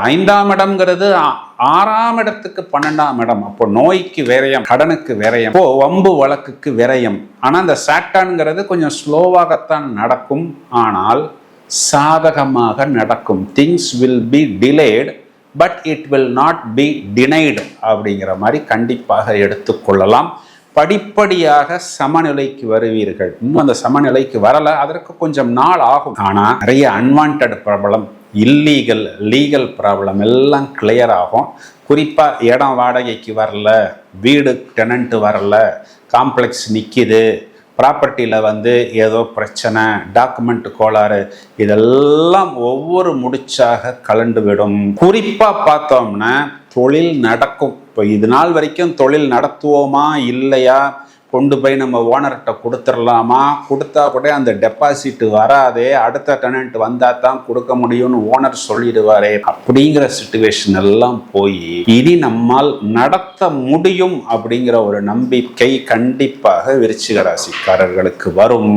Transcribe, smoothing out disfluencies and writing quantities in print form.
5ஆம் இடம்ங்கிறது 6ஆம் இடத்துக்கு 12ஆம் இடம். அப்போ நோய்க்கு விரயம், கடனுக்கு விரயம், இப்போ வம்பு வழக்குக்கு விரயம். ஆனா இந்த சாட்டர்ன்ங்கிறது கொஞ்சம் ஸ்லோவாகத்தான் நடக்கும், ஆனால் சாதகமாக நடக்கும். Things will be delayed but it will not be denied அப்படிங்கிற மாதிரி கண்டிப்பாக எடுத்துக்கொள்ளலாம். படிப்படியாக சமநிலைக்கு வருவீர்கள். இன்னும் அந்த சமநிலைக்கு வரல, அதற்கு கொஞ்சம் நாள் ஆகும். ஆனா நிறைய unwanted problem, illegal, legal problem எல்லாம் கிளியர் ஆகும். குறிப்பா இடம் வாடகைக்கு வரல, வீடு டெனண்ட் வரல, காம்ப்ளெக்ஸ் நிக்குது, ப்ராப்பர்ட்டியில் ஏதோ பிரச்சனை, டாக்குமெண்ட் கோளாறு, இதெல்லாம் ஒவ்வொரு முடிச்சாக கலண்டு விடும். குறிப்பாக பார்த்தோம்னா தொழில் நடக்கும். இப்போ இது நாள் வரைக்கும் தொழில் நடத்துவோமா இல்லையா, கொண்டு போய் நம்ம ஓனர்கிட்ட கொடுத்துடலாமா, கொடுத்தா கூட அந்த டெபாசிட் வராதே, அடுத்த டெனண்ட் வந்தால் தான் கொடுக்க முடியும்னு ஓனர் சொல்லிடுவாரே, அப்படிங்கிற சிச்சுவேஷன் எல்லாம் போய் இனி நம்மால் நடத்த முடியும் அப்படிங்கிற ஒரு நம்பிக்கை கண்டிப்பாக விருச்சிக ராசிக்காரர்களுக்கு வரும்.